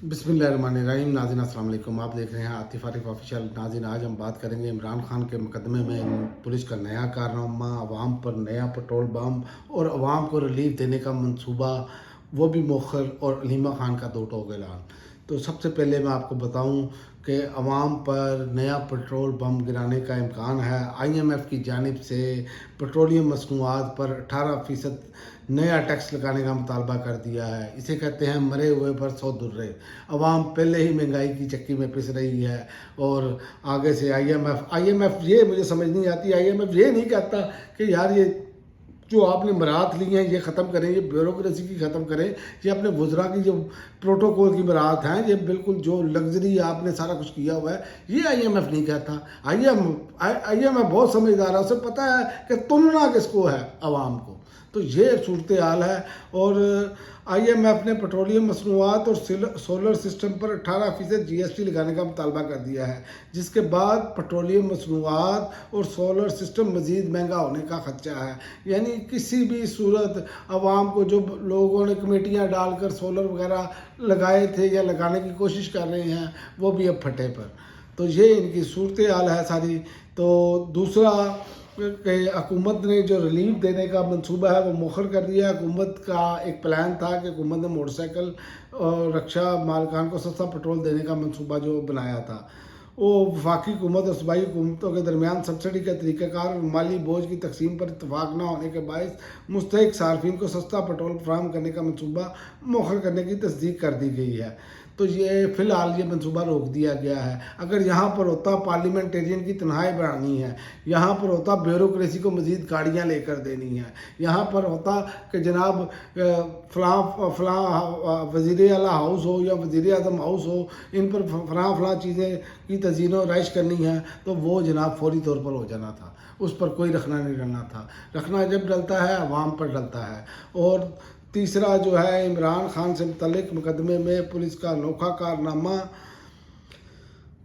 बिस्मिल्लाहिर्रहमानिर्रहीम। नाज़रीन अस्सलाम वालेकुम। आप देख रहे हैं आतिफ आरिफ ऑफिशियल। नाज़रीन आज हम बात करेंगे इमरान खान के मुकदमे में पुलिस का नया कारनामा, अवाम पर नया पेट्रोल बम और अवाम को रिलीफ देने का मंसूबा, वो भी मौखर, और अलीमा खान का दो टोक ऐलान। तो सबसे पहले मैं आपको बताऊं कि अवाम पर नया पेट्रोल बम गिराने का इम्कान है। IMF की जानिब से पेट्रोलियम मसनूआत पर 18% नया टैक्स लगाने का मुतालबा कर दिया है। इसे कहते हैं मरे हुए पर 100 दुर्रे। अवाम पहले ही महंगाई की चक्की में पिस रही है और आगे से IMF ये मुझे समझ नहीं आती। IMF ये नहीं कहता कि यार ये जो आपने मराहत ली हैं ये ख़त्म करें, ये ब्यूरोक्रेसी की ख़त्म करें, ये अपने वज़रा की जो प्रोटोकॉल की मराहत हैं, ये बिल्कुल जो लग्जरी आपने सारा कुछ किया हुआ है, ये IMF नहीं कहता। IMF बहुत समझदार है, उसे पता है कि तुलना किसको है, अवाम को। तो ये सूरत हाल है। और IMF ने पेट्रोलियम मसनूआत और सोलर सिस्टम पर 18% GST लगाने का मुतालबा कर दिया है, जिसके बाद पेट्रोलियम मसनूआत और सोलर सिस्टम मज़ीद महंगा होने का खदशा है। यानी किसी भी सूरत अवाम को, जो लोगों ने कमेटियाँ डालकर सोलर वगैरह लगाए थे या लगाने की कोशिश कर रहे हैं, वो भी अब फटे पर। तो ये इनकी सूरत हाल है सारी। तो दूसरा कि हुकूमत ने जो रिलीफ देने का मंसूबा है वो मुखर कर दिया। हुकूमत का एक प्लान था कि हुकूमत ने मोटरसाइकिल और रक्षा मालकान को सस्ता पेट्रोल देने का मंसूबा जो बनाया था, वो वफाकी हुकूमत और सूबाई हुकूमतों के दरमियान सब्सिडी का तरीक़ाकार और माली बोझ की तकसीम पर इतफाक़ न होने के बायस मुस्तहिक सार्फिन को सस्ता पेट्रोल फराहम करने का मंसूबा मुखर करने की तस्दीक कर दी गई है। तो ये फ़िलहाल ये मंसूबा रोक दिया गया है। अगर यहाँ पर होता पार्लियामेंटेरियन की तनहाई बढ़ानी है, यहाँ पर होता ब्यूरोक्रेसी को मज़ीद गाड़ियाँ लेकर देनी है, यहाँ पर होता कि जनाब फ़लाँ वज़ीर आला हाउस हो या वज़ीर आज़म हाउस हो, इन पर फ़लाँ चीज़ें की तज़ीन व राइश करनी है, तो वो जनाब फौरी तौर पर हो जाना था। उस पर कोई रखना नहीं डलना था। रखना जब डलता है अवाम पर डलता है। और तीसरा जो है, इमरान खान से मुतल्लिक मुकदमे में पुलिस का अनोखा कारनामा।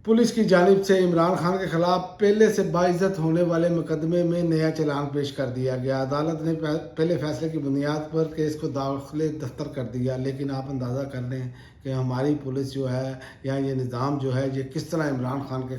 पुलिस की जानिब से इमरान खान के ख़िलाफ़ पहले से बाइज़्ज़त होने वाले मुकदमे में नया चालान पेश कर दिया गया। अदालत ने पहले फैसले की बुनियाद पर केस को दाखिले दफ्तर कर दिया। लेकिन आप अंदाज़ा कर लें कि हमारी पुलिस जो है या ये निज़ाम जो है, ये किस तरह इमरान खान के